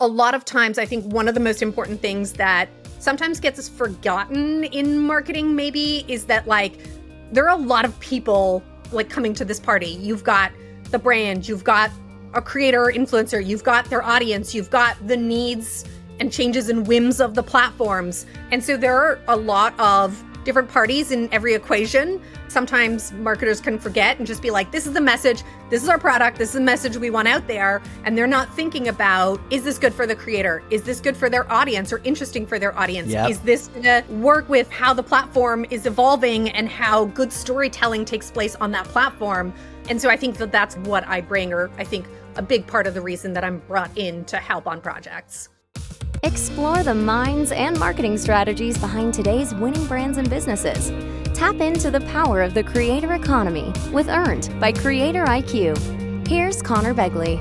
A lot of times, I think one of the most important things that sometimes gets forgotten in marketing maybe is that there are a lot of people coming to this party. You've got the brand, you've got a creator influencer, you've got their audience, you've got the needs and changes and whims of the platforms. And so there are a lot of different parties in every equation. Sometimes marketers can forget and just be like, this is the message, this is our product, this is the message we want out there. And they're not thinking about, is this good for the creator? Is this good for their audience or interesting for their audience? Yep. Is this gonna work with how the platform is evolving and how good storytelling takes place on that platform? And so I think that that's what I bring, or I think a big part of the reason that I'm brought in to help on projects. Explore the minds and marketing strategies behind today's winning brands and businesses. Tap into the power of the creator economy with Earned by CreatorIQ. Here's Conor Begley.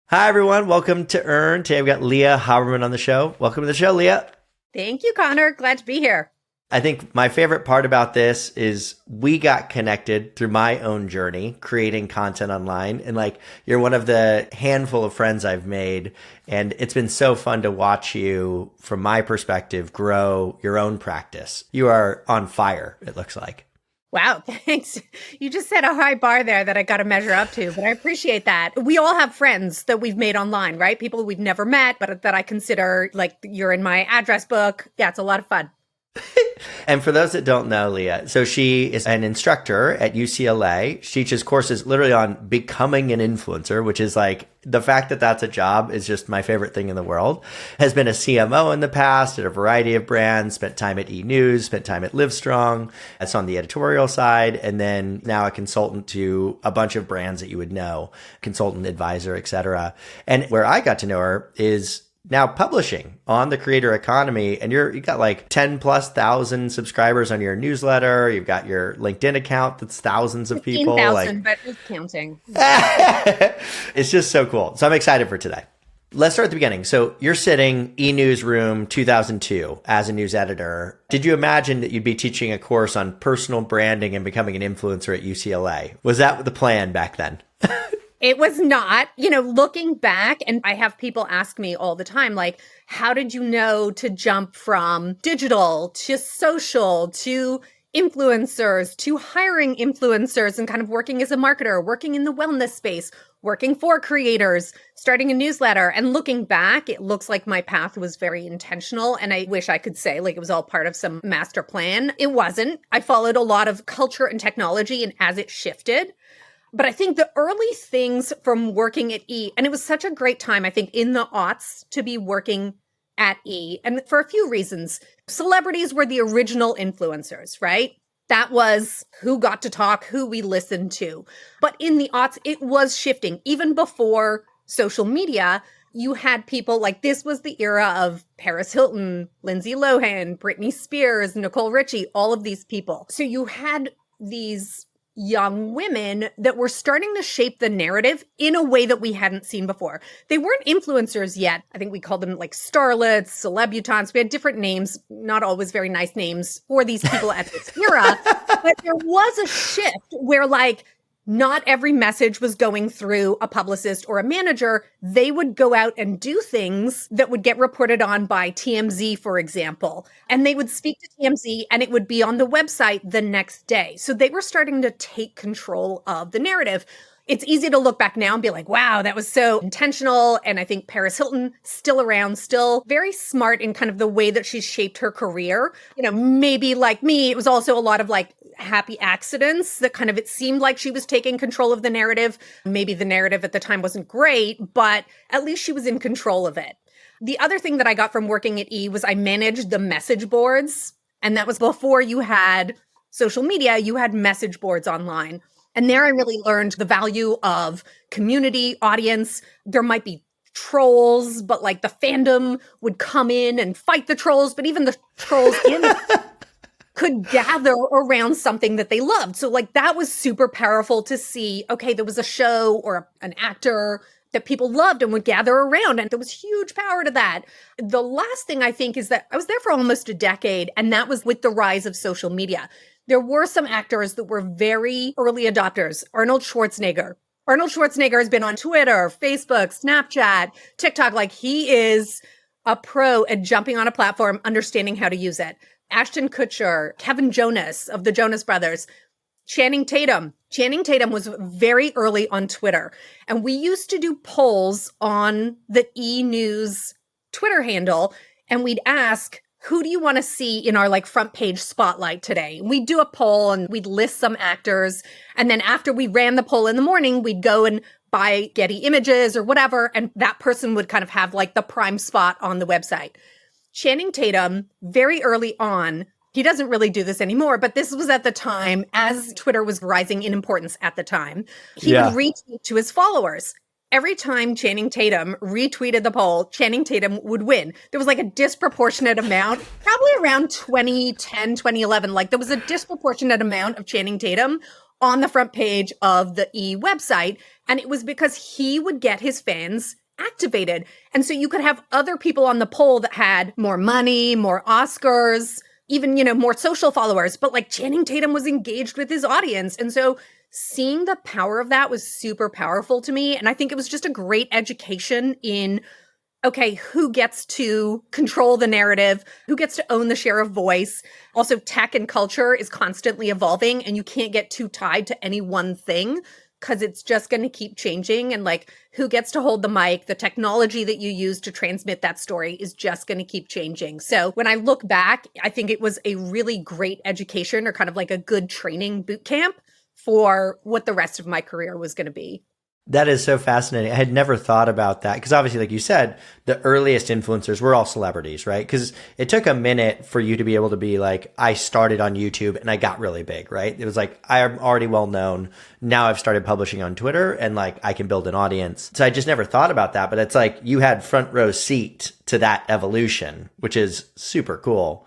Hi, everyone. Welcome to Earned. Today, I've got Lia Haberman on the show. Welcome to the show, Lia. Thank you, Conor. Glad to be here. I think my favorite part about this is we got connected through my own journey creating content online. And you're one of the handful of friends I've made. And it's been so fun to watch you, from my perspective, grow your own practice. You are on fire, it looks like. Wow, thanks. You just set a high bar there that I got to measure up to, but I appreciate that. We all have friends that we've made online, right? People we've never met, but that I consider you're in my address book. Yeah, it's a lot of fun. And for those that don't know, Lia, so she is an instructor at UCLA. She teaches courses literally on becoming an influencer, which is the fact that that's a job is just my favorite thing in the world. Has been a CMO in the past at a variety of brands, spent time at E-News, spent time at Livestrong. That's on the editorial side. And then now a consultant to a bunch of brands that you would know, consultant, advisor, et cetera. And where I got to know her is now publishing on the creator economy, and you've got 10,000+ subscribers on your newsletter. You've got your LinkedIn account that's thousands of people. 15,000, but who's counting? It's just so cool. So I'm excited for today. Let's start at the beginning. So you're sitting eNewsroom 2002 as a news editor. Did you imagine that you'd be teaching a course on personal branding and becoming an influencer at UCLA? Was that the plan back then? It was not. Looking back, and I have people ask me all the time, how did you know to jump from digital to social to influencers to hiring influencers and kind of working as a marketer, working in the wellness space, working for creators, starting a newsletter? And looking back, it looks like my path was very intentional. And I wish I could say it was all part of some master plan. It wasn't. I followed a lot of culture and technology and as it shifted. But I think the early things from working at E, and it was such a great time, I think, in the aughts to be working at E, and for a few reasons. Celebrities were the original influencers, right? That was who got to talk, who we listened to. But in the aughts, it was shifting. Even before social media, you had people this was the era of Paris Hilton, Lindsay Lohan, Britney Spears, Nicole Richie, all of these people. So you had these young women that were starting to shape the narrative in a way that we hadn't seen before. They weren't influencers yet. I think we called them starlets, celebutantes. We had different names, not always very nice names for these people at this era. But there was a shift where not every message was going through a publicist or a manager. They would go out and do things that would get reported on by TMZ, for example. And they would speak to TMZ and it would be on the website the next day. So they were starting to take control of the narrative. It's easy to look back now and be like, wow, that was so intentional. And I think Paris Hilton, still around, still very smart in kind of the way that she's shaped her career. Maybe like me, it was also a lot of happy accidents that kind of, it seemed like she was taking control of the narrative. Maybe the narrative at the time wasn't great, but at least she was in control of it. The other thing that I got from working at E was I managed the message boards. And that was before you had social media, you had message boards online. And there I really learned the value of community, audience. There might be trolls, but the fandom would come in and fight the trolls, but even the trolls in could gather around something that they loved. So that was super powerful to see, okay, there was a show or an actor that people loved and would gather around. And there was huge power to that. The last thing I think is that I was there for almost a decade, and that was with the rise of social media. There were some actors that were very early adopters. Arnold Schwarzenegger, Arnold Schwarzenegger has been on Twitter, Facebook, Snapchat, TikTok. Like, he is a pro at jumping on a platform, understanding how to use it. Ashton Kutcher, Kevin Jonas of the Jonas Brothers, Channing Tatum. Channing Tatum was very early on Twitter. And we used to do polls on the E! News Twitter handle. And we'd ask, who do you want to see in our like front page spotlight today? We'd do a poll and we'd list some actors. And then after we ran the poll in the morning, we'd go and buy Getty Images or whatever. And that person would kind of have like the prime spot on the website. Channing Tatum, very early on, he doesn't really do this anymore, but this was at the time as Twitter was rising in importance at the time. He would retweet to his followers. Every time Channing Tatum retweeted the poll, Channing Tatum would win. There was like a disproportionate amount, probably around 2010, 2011. Like there was a disproportionate amount of Channing Tatum on the front page of the E! Website. And it was because he would get his fans activated. And so you could have other people on the poll that had more money, more Oscars, even, more social followers. But like Channing Tatum was engaged with his audience. And so seeing the power of that was super powerful to me. And I think it was just a great education in, okay, who gets to control the narrative? Who gets to own the share of voice? Also, tech and culture is constantly evolving and you can't get too tied to any one thing because it's just going to keep changing. And like, who gets to hold the mic? The technology that you use to transmit that story is just going to keep changing. So when I look back, I think it was a really great education or kind of like a good training boot camp for what the rest of my career was going to be. That is so fascinating. I had never thought about that because obviously, like you said, the earliest influencers were all celebrities, right? Because it took a minute for you to be able to be like, I started on YouTube and I got really big, right? It was like, I'm already well known. Now I've started publishing on Twitter and like I can build an audience. So I just never thought about that. But it's like you had front row seat to that evolution, which is super cool.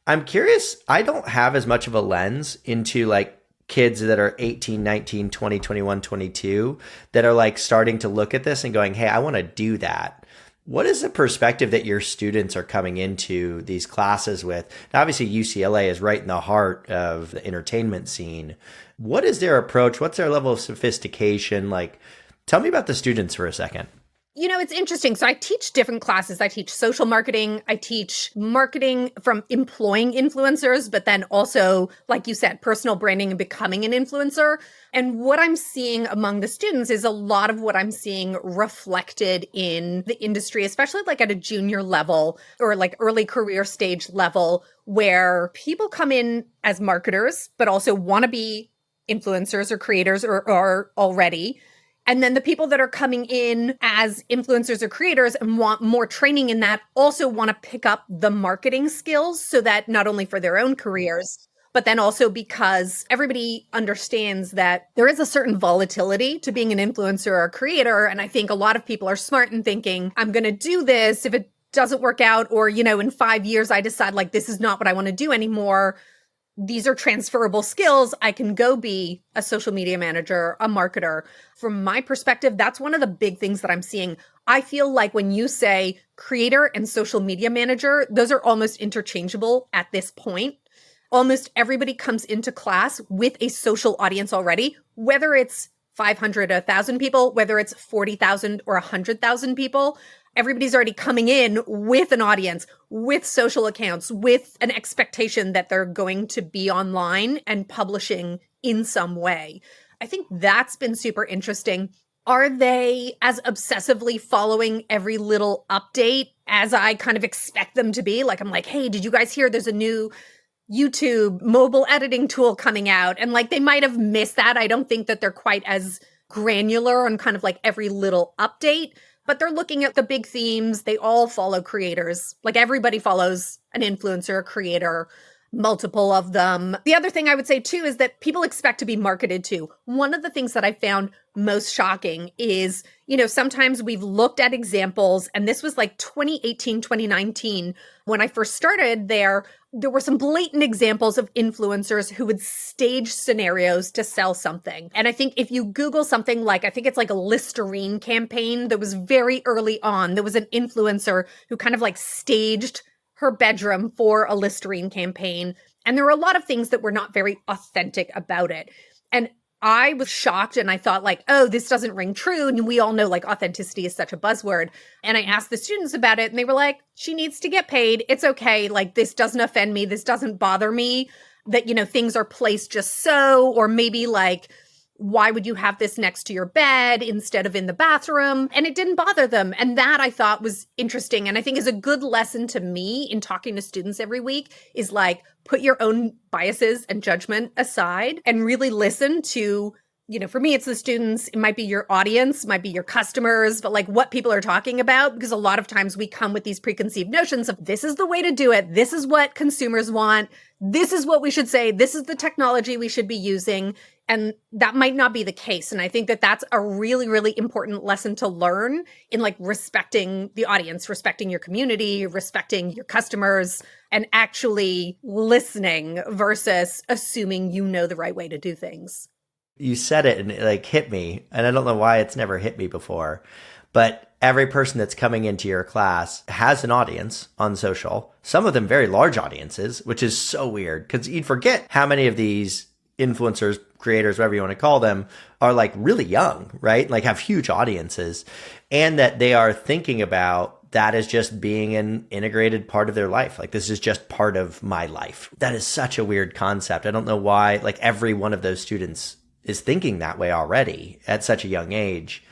I'm curious. I don't have as much of a lens into like kids that are 18, 19, 20, 21, 22 that are like starting to look at this and going, hey, I want to do that. What is the perspective that your students are coming into these classes with? Now, obviously, UCLA is right in the heart of the entertainment scene. What is their approach? What's their level of sophistication? Like, tell me about the students for a second. It's interesting. So I teach different classes. I teach social marketing. I teach marketing from employing influencers, but then also, like you said, personal branding and becoming an influencer. And what I'm seeing among the students is a lot of what I'm seeing reflected in the industry, especially like at a junior level or like early career stage level, where people come in as marketers, but also want to be influencers or creators or are already. And then the people that are coming in as influencers or creators and want more training in that also want to pick up the marketing skills so that not only for their own careers, but then also because everybody understands that there is a certain volatility to being an influencer or a creator. And I think a lot of people are smart in thinking, I'm going to do this. If it doesn't work out or, in 5 years, I decide like this is not what I want to do anymore. These are transferable skills. I can go be a social media manager, a marketer. From my perspective, that's one of the big things that I'm seeing. I feel like when you say creator and social media manager, those are almost interchangeable at this point. Almost everybody comes into class with a social audience already, whether it's 500 or 1,000 people, whether it's 40,000 or 100,000 people. Everybody's already coming in with an audience, with social accounts, with an expectation that they're going to be online and publishing in some way. I think that's been super interesting. Are they as obsessively following every little update as I kind of expect them to be? Like, I'm like, hey, did you guys hear there's a new YouTube mobile editing tool coming out? And like, they might have missed that. I don't think that they're quite as granular on kind of like every little update. But they're looking at the big themes. They all follow creators. Like everybody follows an influencer, a creator, multiple of them. The other thing I would say too is that people expect to be marketed to. One of the things that I found most shocking is, sometimes we've looked at examples, and this was like 2018, 2019. When I first started there were some blatant examples of influencers who would stage scenarios to sell something. And I think if you Google something like, I think it's like a Listerine campaign that was very early on, there was an influencer who kind of like staged her bedroom for a Listerine campaign. And there were a lot of things that were not very authentic about it. And I was shocked and I thought like, oh, this doesn't ring true. And we all know like authenticity is such a buzzword. And I asked the students about it and they were like, she needs to get paid. It's okay. Like this doesn't offend me. This doesn't bother me that, things are placed just so, or maybe like, why would you have this next to your bed instead of in the bathroom? And it didn't bother them. And that I thought was interesting. And I think is a good lesson to me in talking to students every week is like, put your own biases and judgment aside and really listen to, for me, it's the students, it might be your audience, might be your customers, but like what people are talking about, because a lot of times we come with these preconceived notions of this is the way to do it. This is what consumers want. This is what we should say. This is the technology we should be using. And that might not be the case. And I think that that's a really, really important lesson to learn in like respecting the audience, respecting your community, respecting your customers, and actually listening versus assuming you know the right way to do things. You said it and it like hit me. And I don't know why it's never hit me before, but every person that's coming into your class has an audience on social, some of them very large audiences, which is so weird because you'd forget how many of these influencers, creators, whatever you want to call them, are like really young, right? Like have huge audiences, and that they are thinking about that as just being an integrated part of their life. Like this is just part of my life. That is such a weird concept. I don't know why like every one of those students is thinking that way already at such a young age.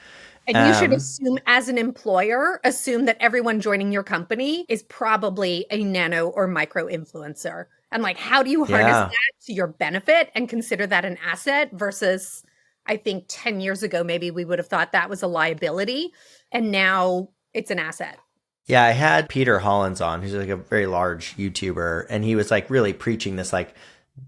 And you should assume as an employer, assume that everyone joining your company is probably a nano or micro influencer. And like, how do you harness that to your benefit and consider that an asset versus, I think 10 years ago, maybe we would have thought that was a liability. And now it's an asset. Yeah, I had Peter Hollins on, who's like a very large YouTuber. And he was like really preaching this, like,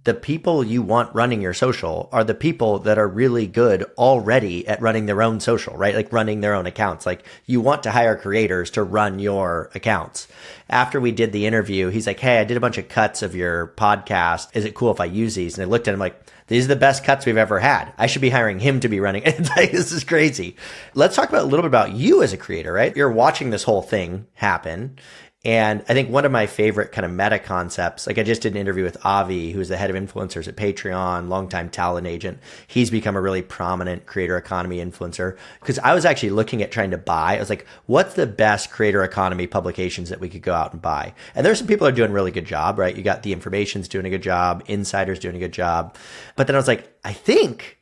the people you want running your social are the people that are really good already at running their own social, right? Like running their own accounts. Like you want to hire creators to run your accounts. After we did the interview, he's like, hey, I did a bunch of cuts of your podcast. Is it cool if I use these? And I looked at him like, these are the best cuts we've ever had. I should be hiring him to be running. It's like, this is crazy. Let's talk about a little bit about you as a creator, right? You're watching this whole thing happen. And I think one of my favorite kind of meta concepts, like I just did an interview with Avi, who's the head of influencers at Patreon, longtime talent agent. He's become a really prominent creator economy influencer because I was actually looking at trying to buy. I was like, what's the best creator economy publications that we could go out and buy? And there's some people that are doing a really good job, right? You got The Information's doing a good job. Insider's doing a good job. But then I was like, I think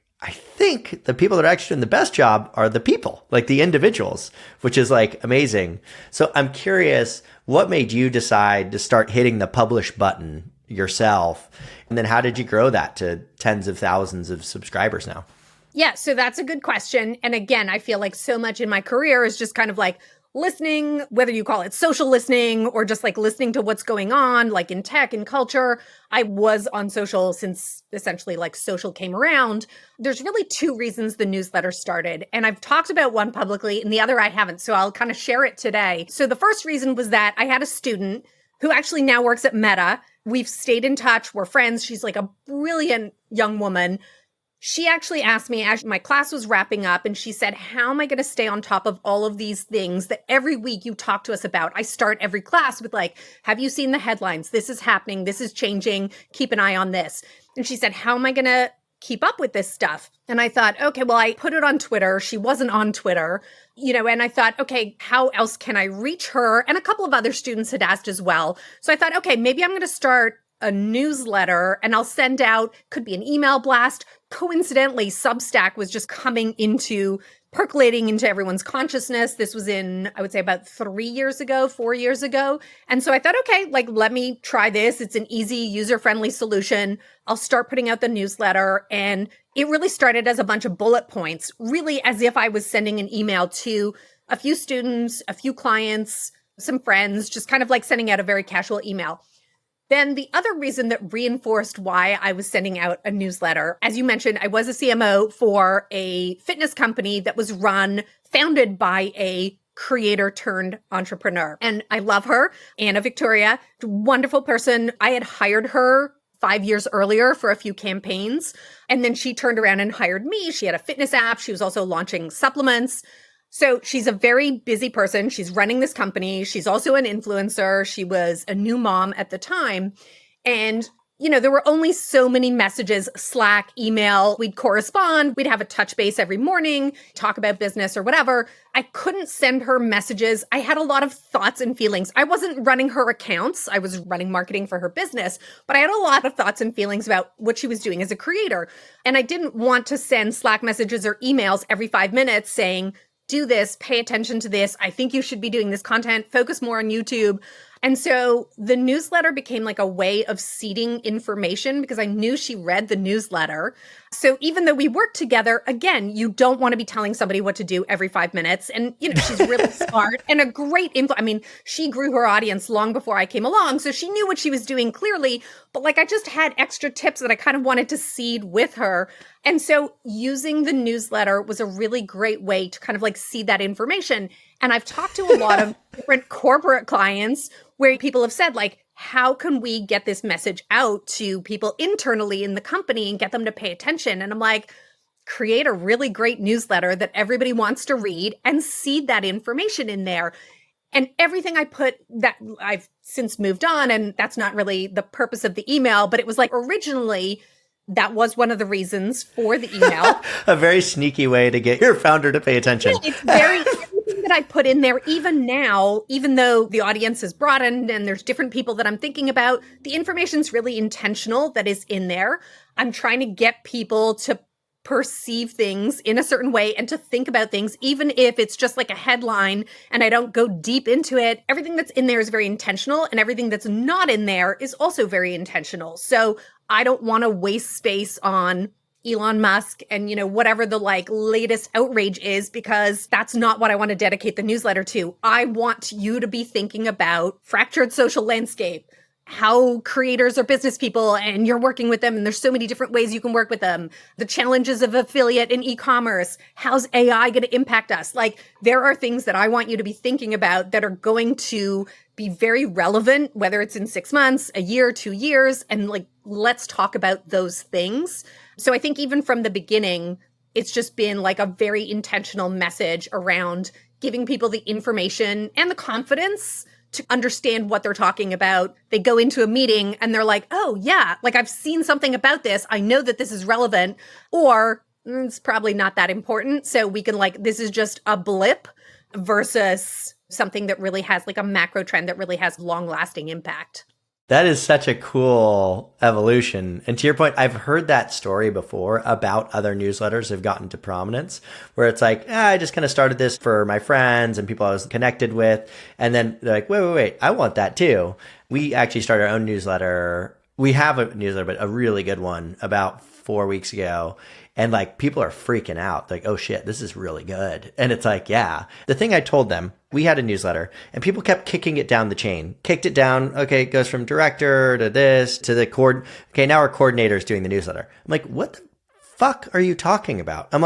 the people that are actually doing the best job are the people, like the individuals, which is like amazing. So I'm curious, what made you decide to start hitting the publish button yourself? And then how did you grow that to tens of thousands of subscribers now? Yeah, so that's a good question. And again, I feel like so much in my career is just kind of like listening, whether you call it social listening or just like listening to what's going on, like in tech and culture. I was on social since essentially like social came around. There's really two reasons the newsletter started. And I've talked about one publicly and the other I haven't. So I'll kind of share it today. So the first reason was that I had a student who actually now works at Meta. We've stayed in touch. We're friends. She's like a brilliant young woman. She actually asked me as my class was wrapping up and she said, how am I going to stay on top of all of these things that every week you talk to us about? I start every class with like, have you seen the headlines? This is happening. This is changing. Keep an eye on this. And she said, how am I going to keep up with this stuff? And I thought, okay, well, I put it on Twitter. She wasn't on Twitter, and I thought, okay, how else can I reach her? And a couple of other students had asked as well. So I thought, okay, maybe I'm going to start a newsletter and I'll send out, could be an email blast. Coincidentally, Substack was just percolating into everyone's consciousness. This was in, I would say about 4 years ago. And so I thought, okay, like, let me try this. It's an easy, user-friendly solution. I'll start putting out the newsletter. And it really started as a bunch of bullet points, really as if I was sending an email to a few students, a few clients, some friends, just kind of like sending out a very casual email. Then the other reason that reinforced why I was sending out a newsletter, as you mentioned, I was a CMO for a fitness company that was founded by a creator turned entrepreneur. And I love her, Anna Victoria, wonderful person. I had hired her 5 years earlier for a few campaigns. And then she turned around and hired me. She had a fitness app. She was also launching supplements. So she's a very busy person. She's running this company. She's also an influencer. She was a new mom at the time. And, there were only so many messages, Slack, email, we'd correspond, we'd have a touch base every morning, talk about business or whatever. I couldn't send her messages. I had a lot of thoughts and feelings. I wasn't running her accounts. I was running marketing for her business, but I had a lot of thoughts and feelings about what she was doing as a creator. And I didn't want to send Slack messages or emails every 5 minutes saying, do this, pay attention to this. I think you should be doing this content, focus more on YouTube. And so the newsletter became like a way of seeding information because I knew she read the newsletter. So even though we worked together, again, you don't want to be telling somebody what to do every 5 minutes. And, she's really smart and a great she grew her audience long before I came along. So she knew what she was doing clearly. But I just had extra tips that I kind of wanted to seed with her. And so using the newsletter was a really great way to kind of seed that information. And I've talked to a lot of different corporate clients where people have said, how can we get this message out to people internally in the company and get them to pay attention? And I'm like, create a really great newsletter that everybody wants to read and seed that information in there. And everything I put that I've since moved on, and that's not really the purpose of the email, but it was originally that was one of the reasons for the email. A very sneaky way to get your founder to pay attention. It's everything that I put in there, even now, even though the audience has broadened and there's different people that I'm thinking about, the information's really intentional that is in there. I'm trying to get people to perceive things in a certain way and to think about things, even if it's just a headline and I don't go deep into it. Everything that's in there is very intentional, and everything that's not in there is also very intentional. So I don't want to waste space on Elon Musk and, whatever the latest outrage is, because that's not what I want to dedicate the newsletter to. I want you to be thinking about fractured social landscape, how creators are business people and you're working with them. And there's so many different ways you can work with them. The challenges of affiliate and e-commerce. How's AI going to impact us? There are things that I want you to be thinking about that are going to be very relevant, whether it's in 6 months, a year, 2 years, and let's talk about those things. So I think even from the beginning, it's just been a very intentional message around giving people the information and the confidence to understand what they're talking about. They go into a meeting and they're like, oh yeah, I've seen something about this. I know that this is relevant, or it's probably not that important. So we can this is just a blip versus something that really has a macro trend that really has long lasting impact. That is such a cool evolution. And to your point, I've heard that story before about other newsletters that have gotten to prominence, where it's I just kind of started this for my friends and people I was connected with. And then they're like, wait, I want that too. We actually started our own newsletter. We have a newsletter, but a really good one about 4 weeks ago. And people are freaking out. Oh shit, this is really good. And it's yeah. The thing I told them, we had a newsletter and people kept kicking it down the chain, kicked it down. Okay, it goes from director to this to the okay, now our coordinator is doing the newsletter. I'm what the fuck are you talking about? I'm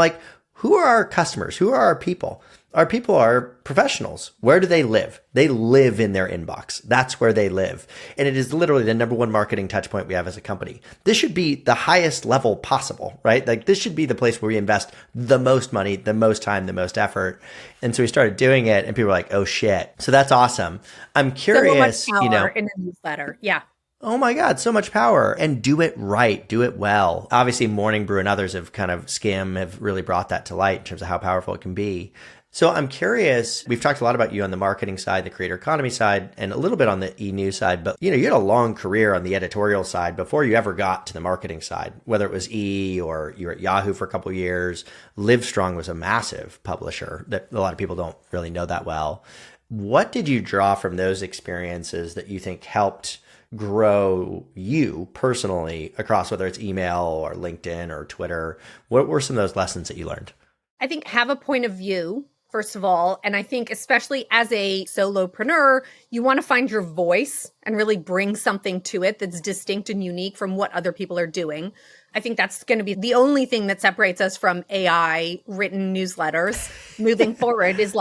who are our customers? Who are our people? Our people are professionals. Where do they live? They live in their inbox. That's where they live. And it is literally the number one marketing touch point we have as a company. This should be the highest level possible, right? This should be the place where we invest the most money, the most time, the most effort. And so we started doing it and people were oh shit. So that's awesome. I'm curious, so much power in a newsletter. Yeah. Oh my God, so much power. And do it right, do it well. Obviously, Morning Brew and others have have really brought that to light in terms of how powerful it can be. So I'm curious, we've talked a lot about you on the marketing side, the creator economy side, and a little bit on the e-news side, but you had a long career on the editorial side before you ever got to the marketing side, whether it was or you were at Yahoo for a couple of years. Livestrong was a massive publisher that a lot of people don't really know that well. What did you draw from those experiences that you think helped grow you personally across whether it's email or LinkedIn or Twitter? What were some of those lessons that you learned? I think have a point of view, first of all. And I think especially as a solopreneur, you want to find your voice and really bring something to it that's distinct and unique from what other people are doing. I think that's going to be the only thing that separates us from AI written newsletters moving forward is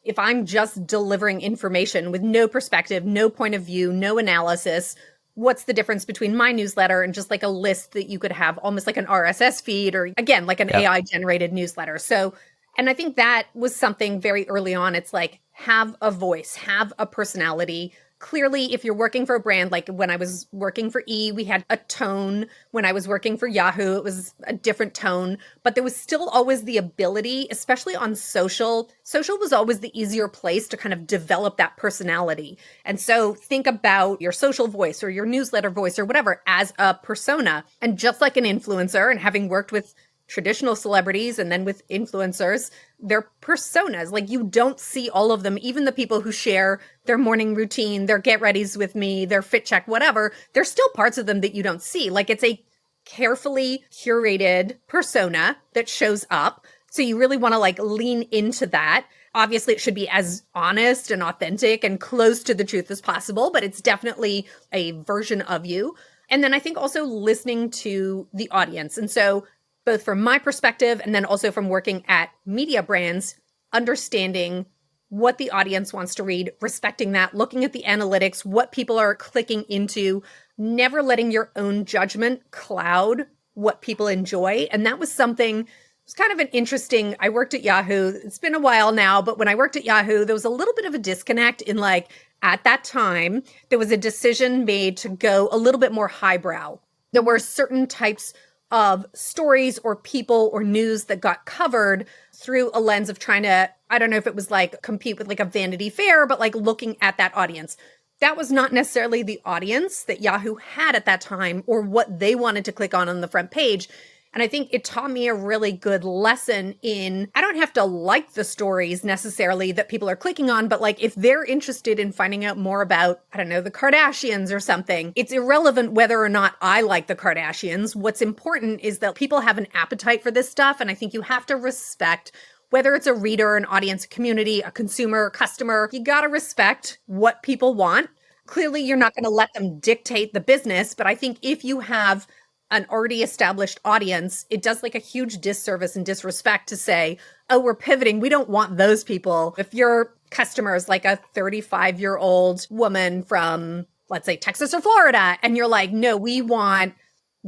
if I'm just delivering information with no perspective, no point of view, no analysis, what's the difference between my newsletter and just a list that you could have almost like an RSS feed or again, an AI generated newsletter. So, and I think that was something very early on. It's have a voice, have a personality, Clearly, if you're working for a brand, like when I was working for E, we had a tone. When I was working for Yahoo, it was a different tone. But there was still always the ability, especially on social. Social was always the easier place to kind of develop that personality. And so think about your social voice or your newsletter voice or whatever as a persona. And just like an influencer, and having worked with traditional celebrities and then with influencers, their personas. Like you don't see all of them, even the people who share their morning routine, their get readies with me, their fit check, whatever. There's still parts of them that you don't see. Like it's a carefully curated persona that shows up. So you really want to like lean into that. Obviously, it should be as honest and authentic and close to the truth as possible, but it's definitely a version of you. And then I think also listening to the audience. And so both from my perspective and then also from working at media brands, understanding what the audience wants to read, respecting that, looking at the analytics, what people are clicking into, never letting your own judgment cloud what people enjoy. And that was something, it was kind of an interesting, I worked at Yahoo. It's been a while now, but when I worked at Yahoo, there was a little bit of a disconnect in like, at that time, there was a decision made to go a little bit more highbrow. There were certain types of stories or people or news that got covered through a lens of trying to, I don't know if it was like compete with like a Vanity Fair, but like looking at that audience. That was not necessarily the audience that Yahoo had at that time or what they wanted to click on the front page. And I think it taught me a really good lesson in, I don't have to like the stories necessarily that people are clicking on, but like if they're interested in finding out more about, I don't know, the Kardashians or something, it's irrelevant whether or not I like the Kardashians. What's important is that people have an appetite for this stuff. And I think you have to respect whether it's a reader, an audience, a community, a consumer, a customer, you got to respect what people want. Clearly, you're not going to let them dictate the business. But I think if you have an already established audience, it does like a huge disservice and disrespect to say, oh, we're pivoting. We don't want those people. If your customer is like a 35-year-old woman from, let's say, Texas or Florida, and you're like, no, we want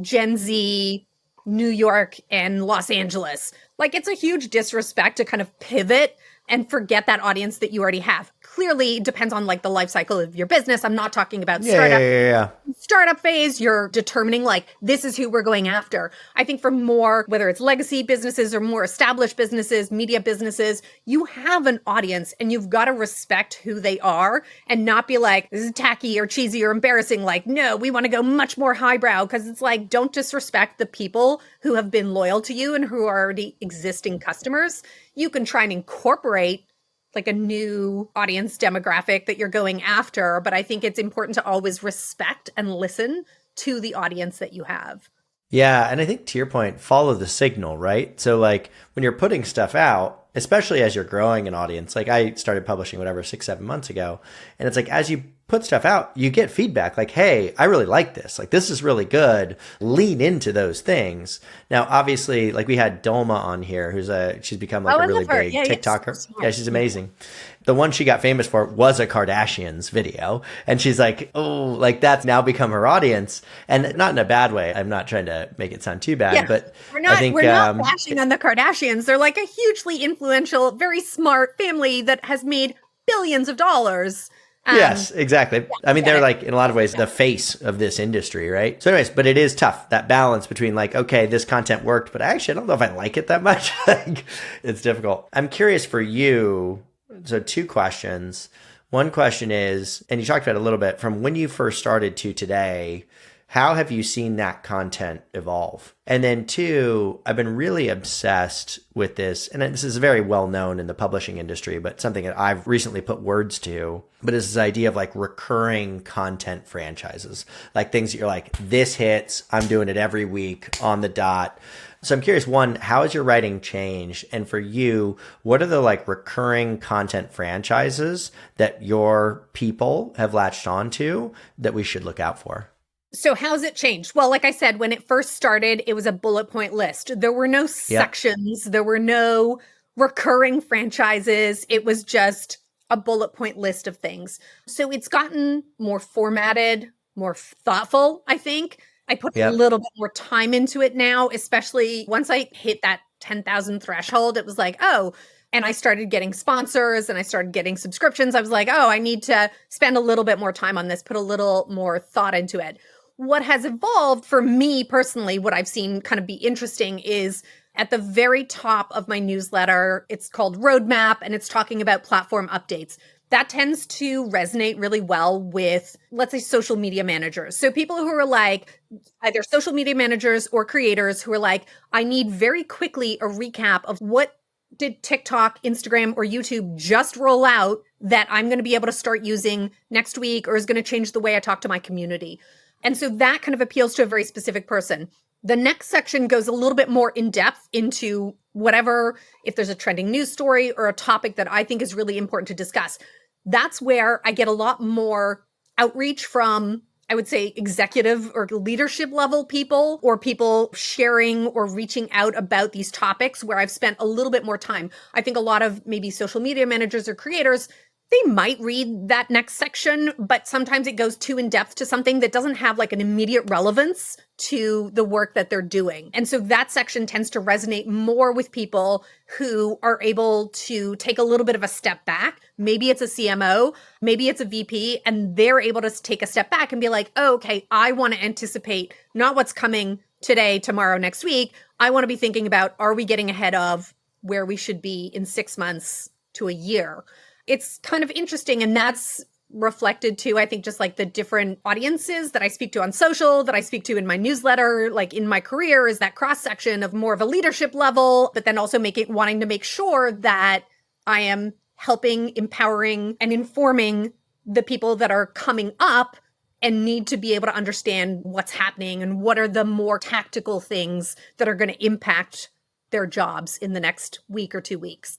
Gen Z, New York, and Los Angeles. Like it's a huge disrespect to kind of pivot and forget that audience that you already have. Clearly, it depends on like the life cycle of your business. I'm not talking about startup phase. You're determining like, this is who we're going after. I think for more, whether it's legacy businesses or more established businesses, media businesses, you have an audience and you've got to respect who they are and not be like, this is tacky or cheesy or embarrassing. Like, no, we want to go much more highbrow, because it's like, don't disrespect the people who have been loyal to you and who are already existing customers. You can try and incorporate like a new audience demographic that you're going after. But I think it's important to always respect and listen to the audience that you have. Yeah. And I think to your point, follow the signal, right? So like when you're putting stuff out, especially as you're growing an audience, like I started publishing whatever 6-7 months ago. And it's like, as you put stuff out, you get feedback like, hey, I really like this. Like, this is really good. Lean into those things. Now, obviously, like we had Dolma on here, she's become like a really big TikToker. Yeah, she's amazing. The one she got famous for was a Kardashians video. And she's like, oh, like that's now become her audience. And not in a bad way. I'm not trying to make it sound too bad, but we're not bashing on the Kardashians. They're like a hugely influential, very smart family that has made billions of dollars. Yes, exactly. I mean, they're like, in a lot of ways, the face of this industry, right? So anyways, but it is tough, that balance between like, okay, this content worked, but actually, I don't know if I like it that much. Like, it's difficult. I'm curious for you. So 2 questions. One question is, and you talked about it a little bit, from when you first started to today, how have you seen that content evolve? And then 2, I've been really obsessed with this, and this is very well known in the publishing industry, but something that I've recently put words to, but it's this idea of like recurring content franchises, like things that you're like, this hits, I'm doing it every week on the dot. So I'm curious, 1, how has your writing changed? And for you, what are the like recurring content franchises that your people have latched onto that we should look out for? So how's it changed? Well, like I said, when it first started, it was a bullet point list. There were no sections. There were no recurring franchises. It was just a bullet point list of things. So it's gotten more formatted, more thoughtful, I think. I put a little bit more time into it now, especially once I hit that 10,000 threshold. It was like, oh, and I started getting sponsors and I started getting subscriptions, I was like, oh, I need to spend a little bit more time on this, put a little more thought into it. What has evolved for me personally, what I've seen kind of be interesting is at the very top of my newsletter, it's called Roadmap, and it's talking about platform updates. That tends to resonate really well with, let's say, social media managers. So people who are like either social media managers or creators who are like, I need very quickly a recap of what did TikTok, Instagram, or YouTube just roll out that I'm going to be able to start using next week or is going to change the way I talk to my community. And so that kind of appeals to a very specific person. The next section goes a little bit more in depth into whatever, if there's a trending news story or a topic that I think is really important to discuss. That's where I get a lot more outreach from, I would say, executive or leadership level people or people sharing or reaching out about these topics where I've spent a little bit more time. I think a lot of maybe social media managers or creators, they might read that next section, but sometimes it goes too in depth to something that doesn't have like an immediate relevance to the work that they're doing. And so that section tends to resonate more with people who are able to take a little bit of a step back. Maybe it's a CMO, maybe it's a VP, and they're able to take a step back and be like, oh, okay, I want to anticipate not what's coming today, tomorrow, next week. I want to be thinking about, are we getting ahead of where we should be in 6 months to a year? It's kind of interesting. And that's reflected to, I think, just like the different audiences that I speak to on social, that I speak to in my newsletter, like in my career, is that cross section of more of a leadership level, but then also wanting to make sure that I am helping, empowering, and informing the people that are coming up and need to be able to understand what's happening and what are the more tactical things that are going to impact their jobs in the next week or 2 weeks.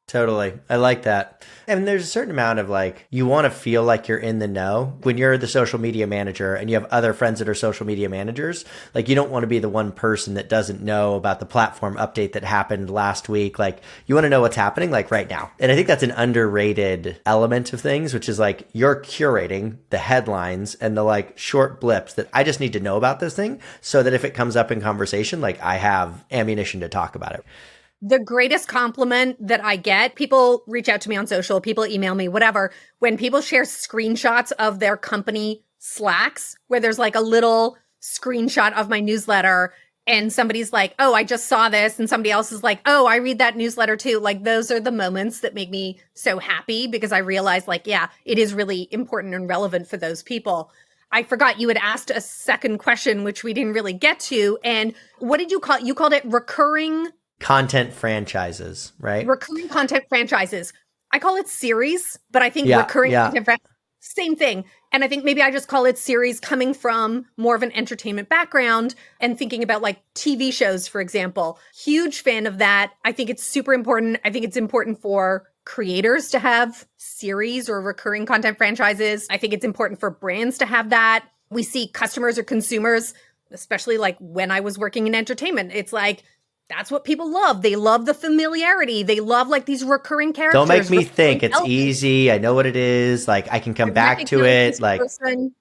Totally. I like that. And there's a certain amount of like, you want to feel like you're in the know when you're the social media manager and you have other friends that are social media managers. Like, you don't want to be the one person that doesn't know about the platform update that happened last week. Like, you want to know what's happening like right now. And I think that's an underrated element of things, which is like, you're curating the headlines and the like short blips that I just need to know about this thing so that if it comes up in conversation, like I have ammunition to talk about it. The greatest compliment that I get, people reach out to me on social, people email me, whatever, when people share screenshots of their company Slacks, where there's like a little screenshot of my newsletter and somebody's like, oh, I just saw this. And somebody else is like, oh, I read that newsletter too. Like, those are the moments that make me so happy because I realize like, yeah, it is really important and relevant for those people. I forgot you had asked a second question, which we didn't really get to. And what did you call it? You called it recurring content franchises, right? Recurring content franchises. I call it series, but I think recurring content same thing. And I think maybe I just call it series coming from more of an entertainment background and thinking about like TV shows, for example. Huge fan of that. I think it's super important. I think it's important for creators to have series or recurring content franchises. I think it's important for brands to have that. We see customers or consumers, especially like when I was working in entertainment, it's like, that's what people love. They love the familiarity. They love like these recurring characters. Don't make me think it's easy. I know what it is. Like I can come back to it. Like,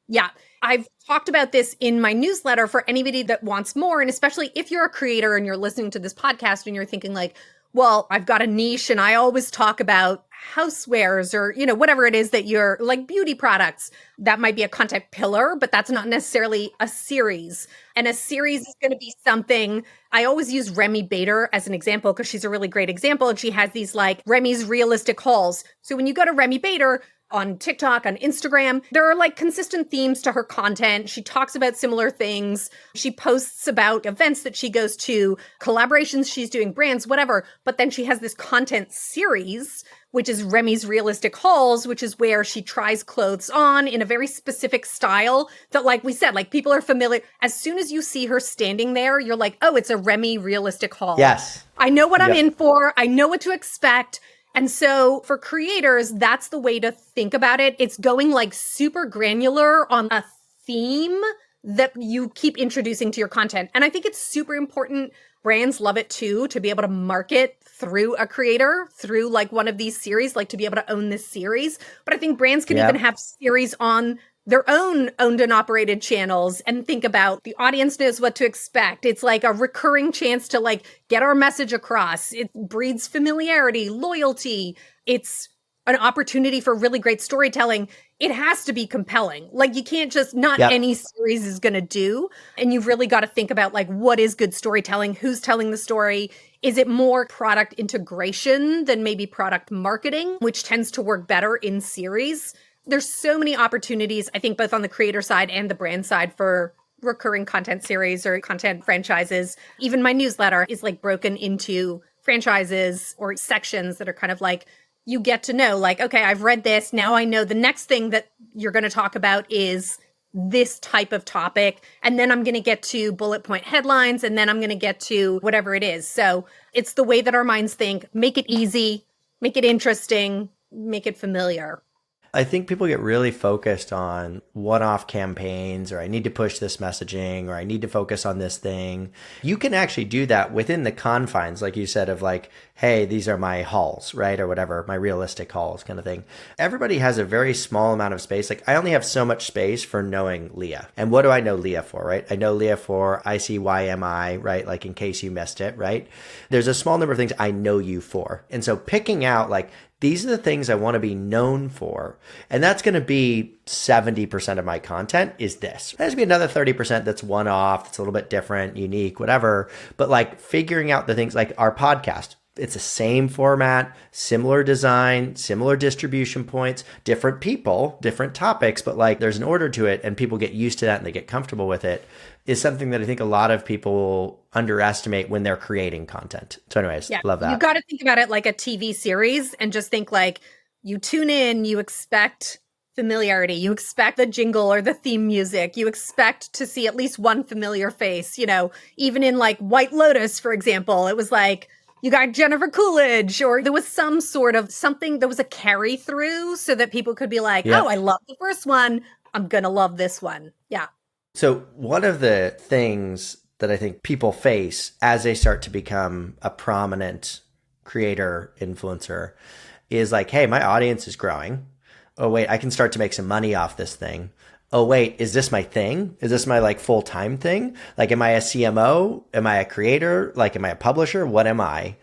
yeah, I've talked about this in my newsletter for anybody that wants more. And especially if you're a creator and you're listening to this podcast and you're thinking like, well, I've got a niche and I always talk about housewares or, you know, whatever it is that you're like beauty products. That might be a content pillar, but that's not necessarily a series. And a series is going to be something. I always use Remy Bader as an example because she's a really great example. And she has these like Remy's realistic hauls. So when you go to Remy Bader on TikTok, on Instagram, there are like consistent themes to her content. She talks about similar things. She posts about events that she goes to, collaborations she's doing, brands, whatever. But then she has this content series, which is Remy's Realistic Hauls, which is where she tries clothes on in a very specific style that, like we said, like people are familiar. As soon as you see her standing there, you're like, oh, it's a Remy Realistic Haul. Yes. I know what I'm in for. I know what to expect. And so for creators, that's the way to think about it. It's going like super granular on a theme that you keep introducing to your content. And I think it's super important. Brands love it too, to be able to market through a creator, through like one of these series, like to be able to own this series. But I think brands can even have series on their own owned and operated channels and think about the audience knows what to expect. It's like a recurring chance to like get our message across. It breeds familiarity, loyalty. It's an opportunity for really great storytelling. It has to be compelling. Like you can't just, not any series is going to do. And you've really got to think about like, what is good storytelling? Who's telling the story? Is it more product integration than maybe product marketing, which tends to work better in series? There's so many opportunities, I think, both on the creator side and the brand side for recurring content series or content franchises. Even my newsletter is like broken into franchises or sections that are kind of like, you get to know like, okay, I've read this. Now I know the next thing that you're going to talk about is this type of topic. And then I'm going to get to bullet point headlines. And then I'm going to get to whatever it is. So it's the way that our minds think, make it easy, make it interesting, make it familiar. I think people get really focused on one-off campaigns, or I need to push this messaging, or I need to focus on this thing. You can actually do that within the confines, like you said, of like, hey, these are my hauls, right? Or whatever, my realistic hauls kind of thing. Everybody has a very small amount of space. Like I only have so much space for knowing Lia. And what do I know Lia for, right? I know Lia for ICYMI, right? Like in case you missed it, right? There's a small number of things I know you for. And so picking out like, these are the things I want to be known for. And that's going to be 70% of my content is this. There's going to be another 30% that's one-off, it's a little bit different, unique, whatever. But like figuring out the things like our podcast, it's the same format, similar design, similar distribution points, different people, different topics, but like there's an order to it and people get used to that and they get comfortable with it, is something that I think a lot of people underestimate when they're creating content. So anyways, love that. You got to think about it like a TV series and just think like you tune in, you expect familiarity, you expect the jingle or the theme music, you expect to see at least one familiar face, you know, even in like White Lotus, for example, it was like, you got Jennifer Coolidge, or there was some sort of something, there was a carry through so that people could be like, oh, I love the first one, I'm going to love this one. Yeah. So one of the things that I think people face as they start to become a prominent creator influencer is like, hey, my audience is growing. Oh, wait, I can start to make some money off this thing. Oh, wait, is this my thing? Is this my like full-time thing? Like, am I a CMO? Am I a creator? Like, am I a publisher? What am I?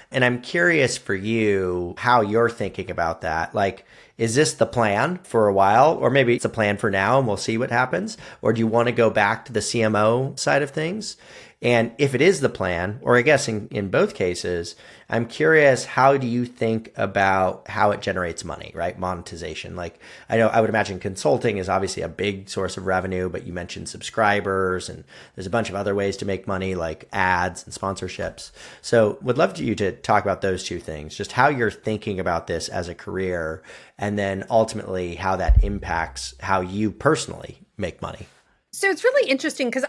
And I'm curious for you how you're thinking about that. Like, is this the plan for a while? Or maybe it's a plan for now and we'll see what happens? Or do you want to go back to the CMO side of things? And if it is the plan, or I guess in both cases, I'm curious, how do you think about how it generates money, right? Monetization. Like I would imagine consulting is obviously a big source of revenue, but you mentioned subscribers and there's a bunch of other ways to make money like ads and sponsorships. So would love you to talk about those two things, just how you're thinking about this as a career, and then ultimately how that impacts how you personally make money. So it's really interesting because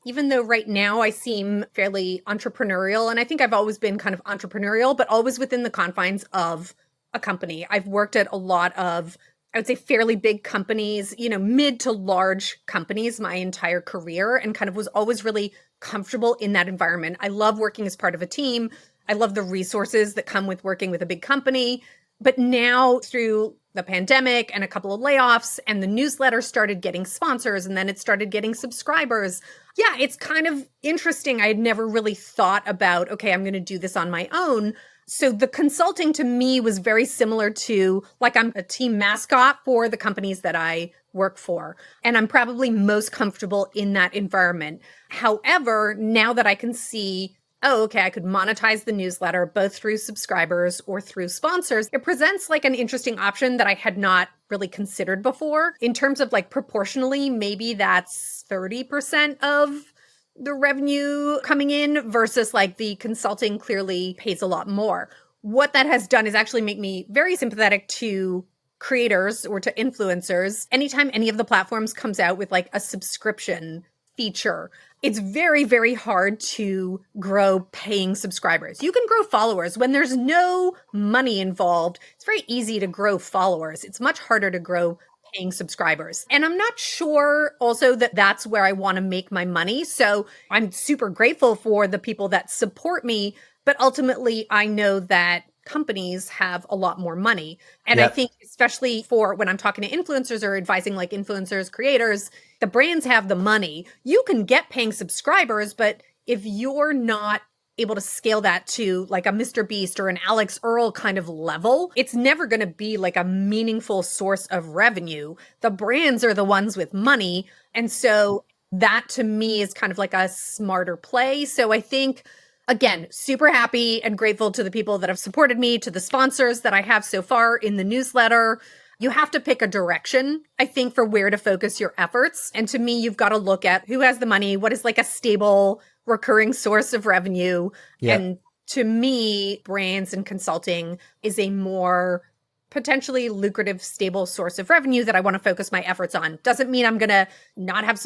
even though right now I seem fairly entrepreneurial, and I think I've always been kind of entrepreneurial, but always within the confines of a company. I've worked at a lot of, I would say, fairly big companies, you know, mid to large companies my entire career, and kind of was always really comfortable in that environment. I love working as part of a team. I love the resources that come with working with a big company. But now through the pandemic and a couple of layoffs, and the newsletter started getting sponsors, and then it started getting subscribers. Yeah, it's kind of interesting. I had never really thought about, okay, I'm going to do this on my own. So the consulting to me was very similar to, like, I'm a team mascot for the companies that I work for, and I'm probably most comfortable in that environment. However, now that I can see, oh, okay, I could monetize the newsletter both through subscribers or through sponsors, it presents like an interesting option that I had not really considered before. In terms of like proportionally, maybe that's 30% of the revenue coming in versus like the consulting clearly pays a lot more. What that has done is actually make me very sympathetic to creators or to influencers. Anytime any of the platforms comes out with like a subscription feature, it's very, very hard to grow paying subscribers. You can grow followers when there's no money involved. It's very easy to grow followers. It's much harder to grow paying subscribers. And I'm not sure also that that's where I want to make my money. So I'm super grateful for the people that support me, but ultimately I know that companies have a lot more money. And I think especially for when I'm talking to influencers or advising like influencers, creators, the brands have the money. You can get paying subscribers, but if you're not able to scale that to like a Mr. Beast or an Alex Earl kind of level, it's never going to be like a meaningful source of revenue. The brands are the ones with money. And so that to me is kind of like a smarter play. So I think, again, super happy and grateful to the people that have supported me, to the sponsors that I have so far in the newsletter. You have to pick a direction, I think, for where to focus your efforts. And to me, you've got to look at who has the money, what is like a stable, recurring source of revenue. Yep. And to me, brands and consulting is a more potentially lucrative, stable source of revenue that I want to focus my efforts on. Doesn't mean I'm going to not have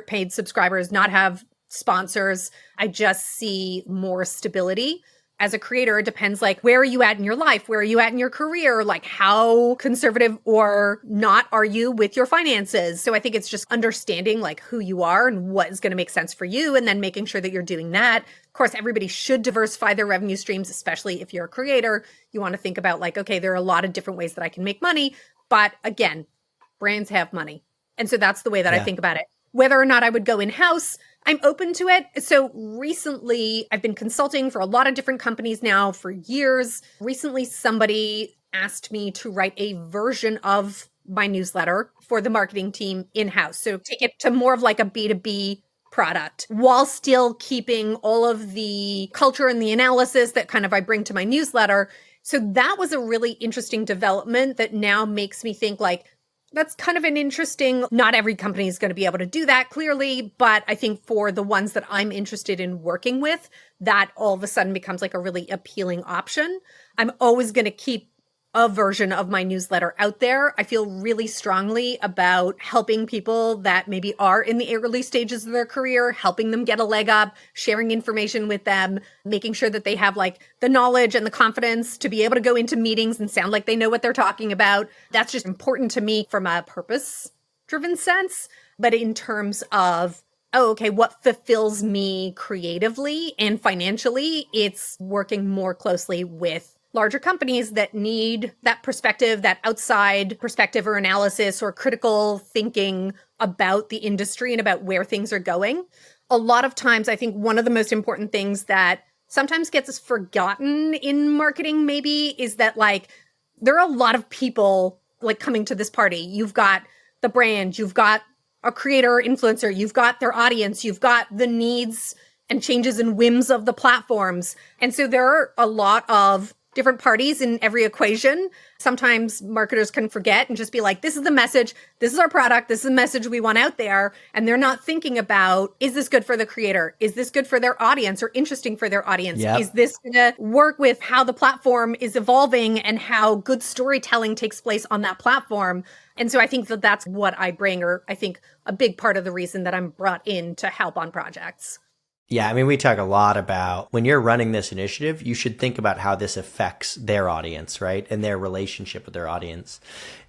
paid subscribers, not have sponsors. I just see more stability. As a creator, it depends like where are you at in your life? Where are you at in your career? Like how conservative or not are you with your finances? So I think it's just understanding like who you are and what is going to make sense for you and then making sure that you're doing that. Of course, everybody should diversify their revenue streams, especially if you're a creator. You want to think about like, okay, there are a lot of different ways that I can make money. But again, brands have money. And so that's the way that I think about it. Whether or not I would go in-house, I'm open to it. So recently, I've been consulting for a lot of different companies now for years. Recently, somebody asked me to write a version of my newsletter for the marketing team in-house. So take it to more of like a B2B product while still keeping all of the culture and the analysis that kind of I bring to my newsletter. So that was a really interesting development that now makes me think like, that's kind of an interesting, not every company is going to be able to do that clearly, but I think for the ones that I'm interested in working with, that all of a sudden becomes like a really appealing option. I'm always going to keep a version of my newsletter out there. I feel really strongly about helping people that maybe are in the early stages of their career, helping them get a leg up, sharing information with them, making sure that they have like the knowledge and the confidence to be able to go into meetings and sound like they know what they're talking about. That's just important to me from a purpose-driven sense. But in terms of what fulfills me creatively and financially, it's working more closely with larger companies that need that perspective, that outside perspective or analysis or critical thinking about the industry and about where things are going. A lot of times, I think one of the most important things that sometimes gets forgotten in marketing maybe is that like there are a lot of people like coming to this party. You've got the brand, you've got a creator, influencer, you've got their audience, you've got the needs and changes and whims of the platforms. And so there are a lot of different parties in every equation. Sometimes marketers can forget and just be like, this is the message, this is our product, this is the message we want out there. And they're not thinking about, is this good for the creator? Is this good for their audience or interesting for their audience? Yep. Is this going to work with how the platform is evolving and how good storytelling takes place on that platform? And so I think that that's what I bring, or I think a big part of the reason that I'm brought in to help on projects. Yeah, I mean, we talk a lot about when you're running this initiative, you should think about how this affects their audience, right? And their relationship with their audience.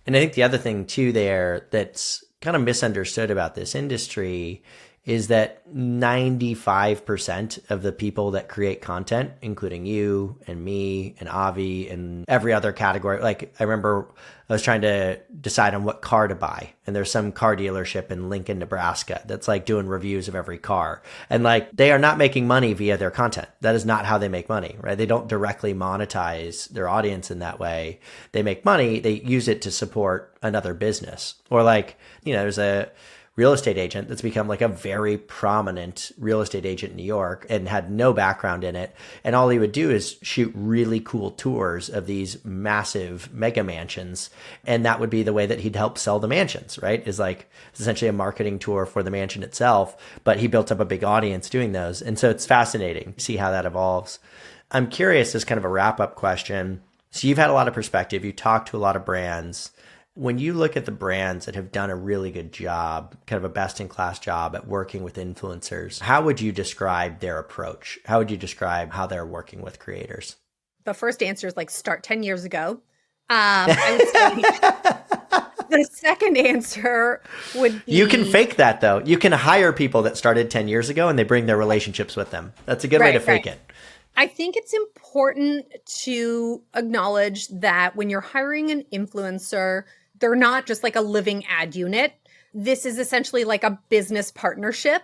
And I think the other thing too there that's kind of misunderstood about this industry is that 95% of the people that create content, including you and me and Avi and every other category, like I remember I was trying to decide on what car to buy. And there's some car dealership in Lincoln, Nebraska that's like doing reviews of every car. And like they are not making money via their content. That is not how they make money, right? They don't directly monetize their audience in that way. They make money, they use it to support another business. Or like, there's a real estate agent that's become like a very prominent real estate agent in New York and had no background in it. And all he would do is shoot really cool tours of these massive mega mansions. And that would be the way that he'd help sell the mansions, right? Is like essentially a marketing tour for the mansion itself, but he built up a big audience doing those. And so it's fascinating to see how that evolves. I'm curious, as kind of a wrap-up question. So you've had a lot of perspective. You talked to a lot of brands. When you look at the brands that have done a really good job, kind of a best-in-class job at working with influencers, how would you describe their approach? How would you describe how they're working with creators? The first answer is like start 10 years ago. I would say the second answer would be... You can fake that, though. You can hire people that started 10 years ago and they bring their relationships with them. That's a good way to fake it. I think it's important to acknowledge that when you're hiring an influencer, they're not just like a living ad unit. This is essentially like a business partnership.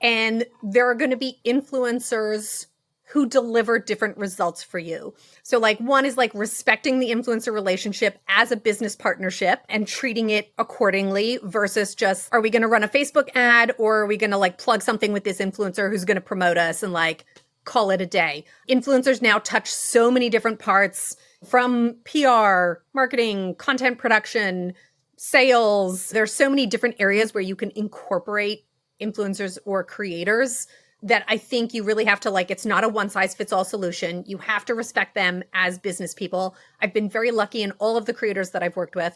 And there are going to be influencers who deliver different results for you. So like one is like respecting the influencer relationship as a business partnership and treating it accordingly versus just, are we going to run a Facebook ad or are we going to like plug something with this influencer who's going to promote us and like call it a day? Influencers now touch so many different parts from PR, marketing, content production, sales. There's so many different areas where you can incorporate influencers or creators that I think you really have to like, it's not a one size fits all solution. You have to respect them as business people. I've been very lucky in all of the creators that I've worked with,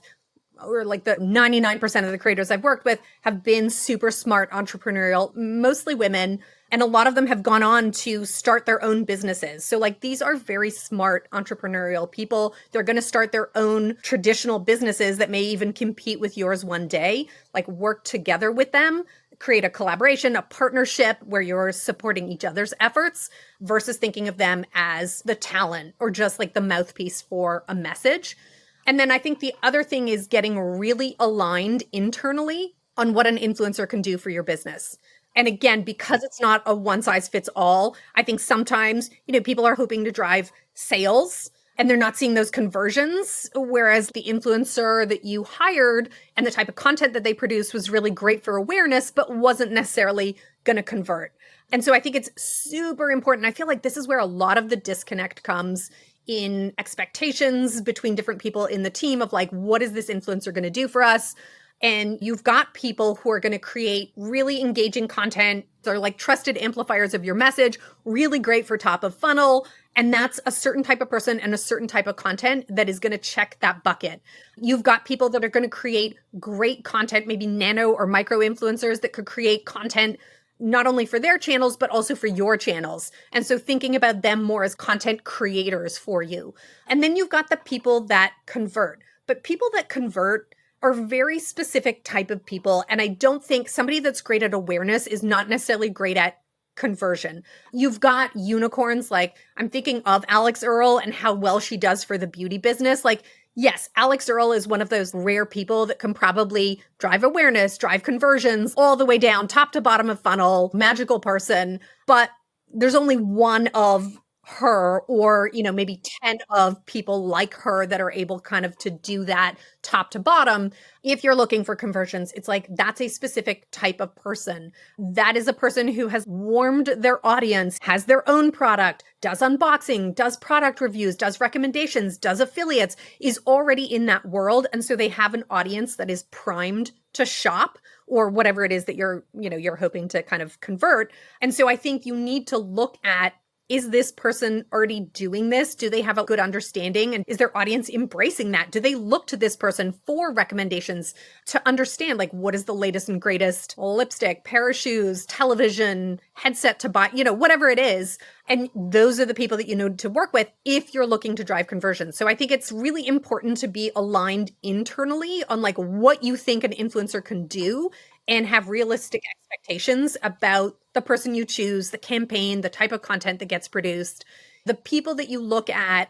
or like the 99% of the creators I've worked with have been super smart, entrepreneurial, mostly women. And a lot of them have gone on to start their own businesses. So like these are very smart entrepreneurial people. They're going to start their own traditional businesses that may even compete with yours one day, like work together with them, create a collaboration, a partnership where you're supporting each other's efforts versus thinking of them as the talent or just like the mouthpiece for a message. And then I think the other thing is getting really aligned internally on what an influencer can do for your business. And again, because it's not a one size fits all, I think sometimes, people are hoping to drive sales and they're not seeing those conversions, whereas the influencer that you hired and the type of content that they produce was really great for awareness, but wasn't necessarily going to convert. And so I think it's super important. I feel like this is where a lot of the disconnect comes in expectations between different people in the team of like, what is this influencer going to do for us? And you've got people who are going to create really engaging content. They're like trusted amplifiers of your message, really great for top of funnel. And that's a certain type of person and a certain type of content that is going to check that bucket. You've got people that are going to create great content, maybe nano or micro influencers that could create content not only for their channels, but also for your channels. And so thinking about them more as content creators for you. And then you've got the people that convert. But people that convert are very specific type of people. And I don't think somebody that's great at awareness is not necessarily great at conversion. You've got unicorns, like I'm thinking of Alex Earl and how well she does for the beauty business. Like, yes, Alex Earl is one of those rare people that can probably drive awareness, drive conversions all the way down, top to bottom of funnel, magical person. But there's only one of her or, maybe 10 of people like her that are able kind of to do that top to bottom. If you're looking for conversions, it's like that's a specific type of person. That is a person who has warmed their audience, has their own product, does unboxing, does product reviews, does recommendations, does affiliates, is already in that world. And so they have an audience that is primed to shop or whatever it is that you're hoping to kind of convert. And so I think you need to look at, is this person already doing this? Do they have a good understanding? And is their audience embracing that? Do they look to this person for recommendations to understand, like, what is the latest and greatest lipstick, pair of shoes, television, headset to buy, whatever it is. And those are the people that you need to work with if you're looking to drive conversions. So I think it's really important to be aligned internally on like what you think an influencer can do and have realistic expectations about the person you choose, the campaign, the type of content that gets produced. The people that you look at,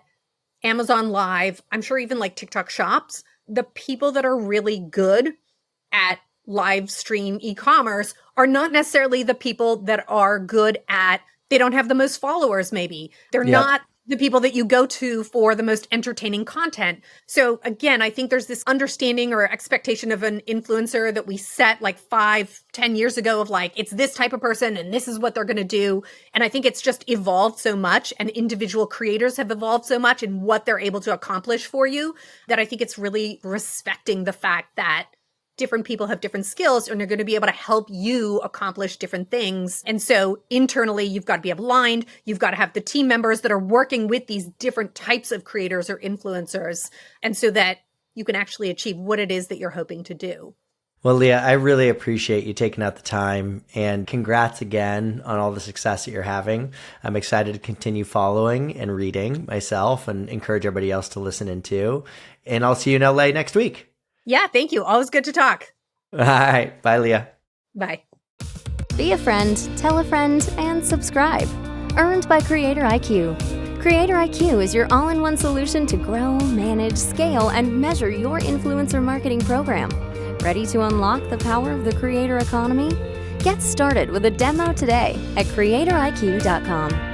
Amazon Live, I'm sure even like TikTok shops, the people that are really good at live stream e-commerce are not necessarily the people that are good at, they don't have the most followers maybe. They're not the people that you go to for the most entertaining content. So again, I think there's this understanding or expectation of an influencer that we set like 5-10 years ago of like, it's this type of person and this is what they're going to do. And I think it's just evolved so much and individual creators have evolved so much in what they're able to accomplish for you that I think it's really respecting the fact that different people have different skills and they're going to be able to help you accomplish different things. And so internally, you've got to be aligned. You've got to have the team members that are working with these different types of creators or influencers. And so that you can actually achieve what it is that you're hoping to do. Well, Lia, I really appreciate you taking out the time and congrats again on all the success that you're having. I'm excited to continue following and reading myself and encourage everybody else to listen in too. And I'll see you in LA next week. Yeah, thank you. Always good to talk. All right. Bye, Lia. Bye. Be a friend, tell a friend, and subscribe. Earned by CreatorIQ. CreatorIQ is your all-in-one solution to grow, manage, scale, and measure your influencer marketing program. Ready to unlock the power of the creator economy? Get started with a demo today at CreatorIQ.com.